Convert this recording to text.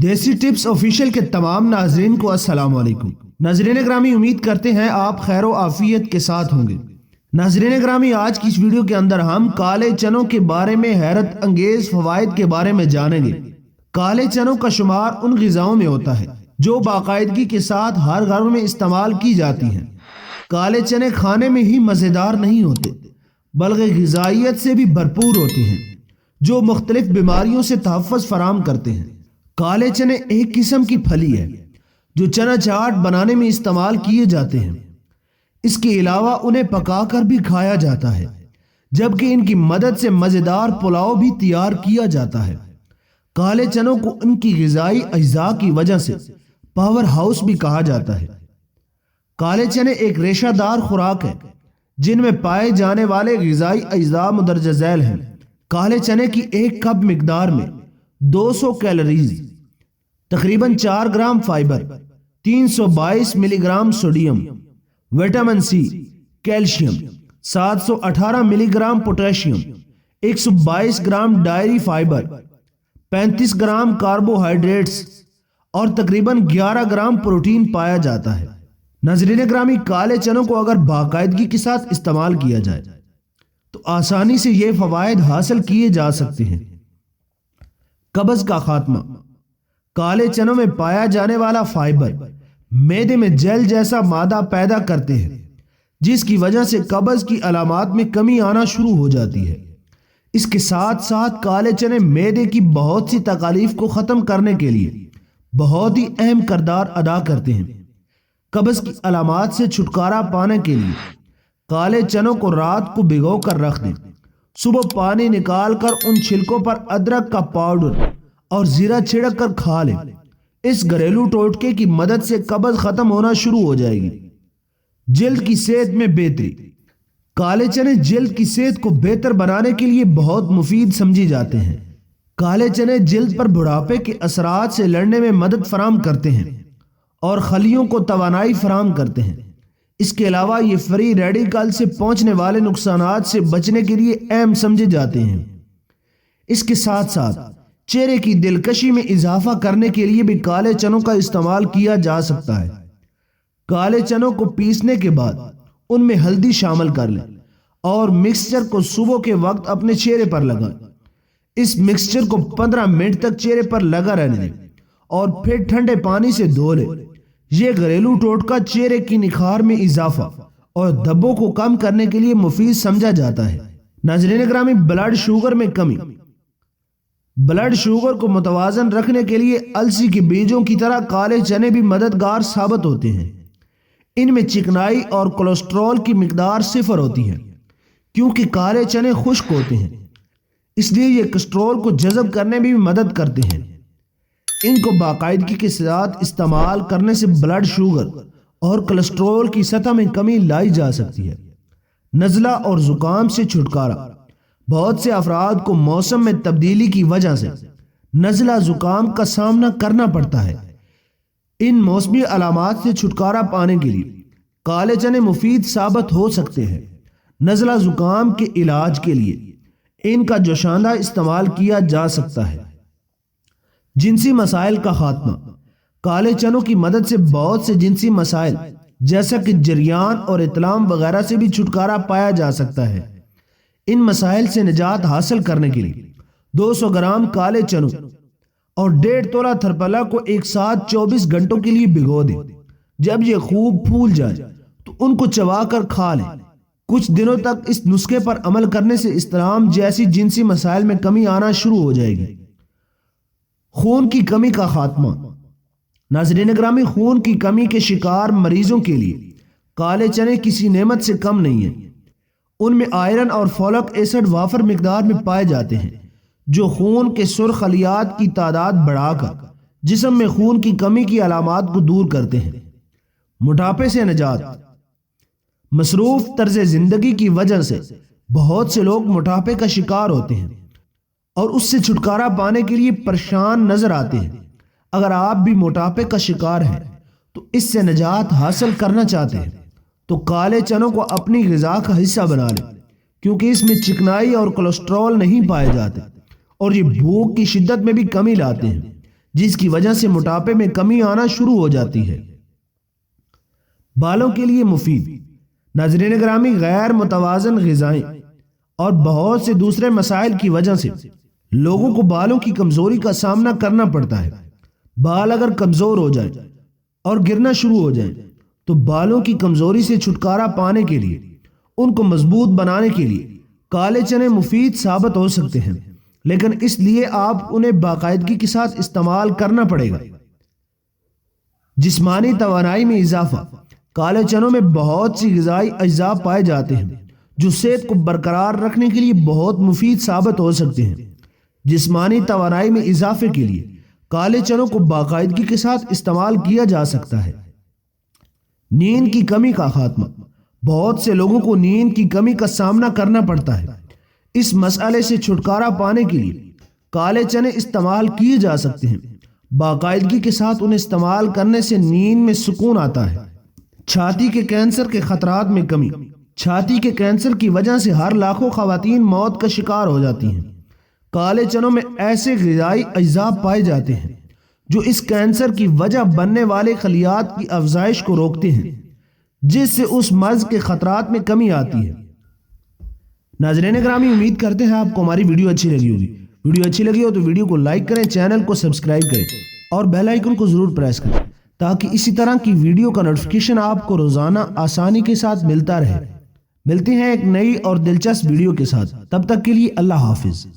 دیسی tips official کے تمام ناظرین کو السلام علیکم۔ ناظرین گرامی، امید کرتے ہیں آپ خیر و عافیت کے ساتھ ہوں گے۔ ناظرین گرامی، آج کی اس ویڈیو کے اندر ہم کالے چنوں کے بارے میں حیرت انگیز فوائد کے بارے میں جانیں گے۔ کالے چنوں کا شمار ان غذاؤں میں ہوتا ہے جو باقاعدگی کے ساتھ ہر گھر میں استعمال کی جاتی ہیں۔ کالے چنے کھانے میں ہی مزیدار نہیں ہوتے بلکہ غذائیت سے بھی بھرپور ہوتے ہیں جو مختلف بیماریوں سے تحفظ فراہم کرتے ہیں۔ کالے چنے ایک قسم کی پھلی ہے جو چنا چاٹ بنانے میں استعمال کیے جاتے ہیں۔ اس کے علاوہ انہیں پکا کر بھی کھایا جاتا ہے، جبکہ ان کی مدد سے مزیدار پلاؤ بھی تیار کیا جاتا ہے۔ کالے چنوں کو ان کی غذائی اجزاء کی وجہ سے پاور ہاؤس بھی کہا جاتا ہے۔ کالے چنے ایک ریشہ دار خوراک ہے جن میں پائے جانے والے غذائی اجزاء مندرجہ ذیل ہیں۔ کالے چنے کی ایک کپ مقدار میں 200 کیلوریز، تقریباً 4 gram fibre, 322 milligram sodium, vitamin C, calcium, 718 milligram potassium, 122 gram dietary fibre, 35 gram carbohydrates اور تقریباً 11 گرام پروٹین پایا جاتا ہے۔ ناظرین گرامی، کالے چنوں کو اگر باقاعدگی کے ساتھ استعمال کیا جائے تو آسانی سے یہ فوائد حاصل کیے جا سکتے ہیں۔ قبض کا خاتمہ۔ کالے چنوں میں پایا جانے والا فائبر معدے میں جیل جیسا مادہ پیدا کرتے ہیں جس کی وجہ سے قبض کی علامات میں کمی آنا شروع ہو جاتی ہے۔ اس کے ساتھ ساتھ کالے چنے معدے کی بہت سی تکالیف کو ختم کرنے کے لیے بہت ہی اہم کردار ادا کرتے ہیں۔ قبض کی علامات سے چھٹکارا پانے کے لیے کالے چنوں کو رات کو بھگو کر رکھ دیں۔ صبح پانی نکال کر ان چھلکوں پر ادرک کا پاؤڈر اور زیرہ چھڑک کر کھا لیں۔ اس گھریلو ٹوٹکے کی مدد سے قبض ختم ہونا شروع ہو جائے گی۔ جلد کی صحت میں بہتری۔ کالے چنے جلد کی صحت کو بہتر بنانے کے لیے بہت مفید سمجھی جاتے ہیں۔ کالے چنے جلد پر بڑھاپے کے اثرات سے لڑنے میں مدد فراہم کرتے ہیں اور خلیوں کو توانائی فراہم کرتے ہیں۔ اس کے علاوہ یہ فری ریڈیکل سے پہنچنے والے نقصانات سے بچنے کے لیے اہم سمجھے جاتے ہیں۔ اس کے ساتھ ساتھ چہرے کی دلکشی میں اضافہ کرنے کے لیے بھی کالے چنوں کا استعمال کیا جا سکتا ہے۔ کالے چنوں کو پیسنے کے بعد ان میں ہلدی شامل کر لیں اور مکسچر کو صبح کے وقت اپنے چہرے پر لگائیں۔ اس مکسچر کو 15 منٹ تک چہرے پر لگا رہنے دیں اور پھر ٹھنڈے پانی سے دھو لیں۔ یہ گھریلو ٹوٹکا چہرے کی نکھار میں اضافہ اور دھبوں کو کم کرنے کے لیے مفید سمجھا جاتا ہے۔ ناظرین گرامی، بلڈ شوگر میں کمی۔ بلڈ شوگر کو متوازن رکھنے کے لیے السی کے بیجوں کی طرح کالے چنے بھی مددگار ثابت ہوتے ہیں۔ ان میں چکنائی اور کولیسٹرول کی مقدار 0 ہوتی ہے کیونکہ کالے چنے خشک ہوتے ہیں، اس لیے یہ کولیسٹرول کو جذب کرنے میں بھی مدد کرتے ہیں۔ ان کو باقاعدگی کے ساتھ استعمال کرنے سے بلڈ شوگر اور کولیسٹرول کی سطح میں کمی لائی جا سکتی ہے۔ نزلہ اور زکام سے چھٹکارا۔ بہت سے افراد کو موسم میں تبدیلی کی وجہ سے نزلہ زکام کا سامنا کرنا پڑتا ہے۔ ان موسمی علامات سے چھٹکارا پانے کے لیے کالے چنے مفید ثابت ہو سکتے ہیں۔ نزلہ زکام کے علاج کے لیے ان کا جوشاندہ استعمال کیا جا سکتا ہے۔ جنسی مسائل کا خاتمہ۔ کالے چنوں کی مدد سے بہت سے جنسی مسائل جیسا کہ جریان اور اطلام وغیرہ سے بھی چھٹکارا پایا جا سکتا ہے۔ ان مسائل سے نجات حاصل کرنے کے لیے 200 گرام کالے چنوں اور 1.5 تولہ تھرپلا کو ایک ساتھ 24 گھنٹوں کے لیے بھگو دیں۔ جب یہ خوب پھول جائے تو ان کو چبا کر کھا لیں۔ کچھ دنوں تک اس نسخے پر عمل کرنے سے اضطراب جیسی جنسی مسائل میں کمی آنا شروع ہو جائے گی۔ خون کی کمی کا خاتمہ۔ ناظرین گرامی، خون کی کمی کے شکار مریضوں کے لیے کالے چنے کسی نعمت سے کم نہیں ہیں۔ ان میں آئرن اور فولک ایسڈ وافر مقدار میں پائے جاتے ہیں جو خون کے سرخ خلیات کی تعداد بڑھا کر جسم میں خون کی کمی کی علامات کو دور کرتے ہیں۔ موٹاپے سے نجات۔ مصروف طرز زندگی کی وجہ سے بہت سے لوگ موٹاپے کا شکار ہوتے ہیں اور اس سے چھٹکارا پانے کے لیے پریشان نظر آتے ہیں۔ اگر آپ بھی موٹاپے کا شکار ہیں تو اس سے نجات حاصل کرنا چاہتے ہیں تو کالے چنوں کو اپنی غذا کا حصہ بنا لیں کیونکہ اس میں چکنائی اور کولیسٹرول نہیں پائے جاتے اور یہ بھوک کی شدت میں بھی کمی لاتے ہیں۔ جس کی وجہ سے موٹاپے میں کمی آنا شروع ہو جاتی ہے۔ بالوں کے لیے مفید۔ ناظرین گرامی، غیر متوازن غذائیں اور بہت سے دوسرے مسائل کی وجہ سے لوگوں کو بالوں کی کمزوری کا سامنا کرنا پڑتا ہے۔ بال اگر کمزور ہو جائیں اور گرنا شروع ہو جائیں تو بالوں کی کمزوری سے چھٹکارا پانے کے لیے، ان کو مضبوط بنانے کے لیے کالے چنے مفید ثابت ہو سکتے ہیں، لیکن اس لیے آپ انہیں باقاعدگی کے ساتھ استعمال کرنا پڑے گا۔ جسمانی توانائی میں اضافہ۔ کالے چنوں میں بہت سی غذائی اجزاء پائے جاتے ہیں جو صحت کو برقرار رکھنے کے لیے بہت مفید ثابت ہو سکتے ہیں۔ جسمانی توانائی میں اضافے کے لیے کالے چنوں کو باقاعدگی کے ساتھ استعمال کیا جا سکتا ہے۔ نیند کی کمی کا خاتمہ۔ بہت سے لوگوں کو نیند کی کمی کا سامنا کرنا پڑتا ہے۔ اس مسئلے سے چھٹکارا پانے کے لیے کالے چنے استعمال کیے جا سکتے ہیں۔ باقاعدگی کے ساتھ انہیں استعمال کرنے سے نیند میں سکون آتا ہے۔ چھاتی کے کینسر کے خطرات میں کمی۔ چھاتی کے کینسر کی وجہ سے ہر لاکھوں خواتین موت کا شکار ہو جاتی ہیں۔ کالے چنوں میں ایسے غذائی اجزاء پائے جاتے ہیں جو اس کینسر کی وجہ بننے والے خلیات کی افزائش کو روکتے ہیں، جس سے اس مرض کے خطرات میں کمی آتی ہے۔ ناظرین گرامی، امید کرتے ہیں آپ کو ہماری ویڈیو اچھی لگی ہوگی۔ ویڈیو اچھی لگی ہو تو ویڈیو کو لائک کریں، چینل کو سبسکرائب کریں اور بیل آئیکن کو ضرور پریس کریں تاکہ اسی طرح کی ویڈیو کا نوٹیفیکیشن آپ کو روزانہ آسانی کے ساتھ ملتا رہے۔ ملتے ہیں ایک نئی اور دلچسپ ویڈیو کے ساتھ، تب تک کے لیے اللہ حافظ۔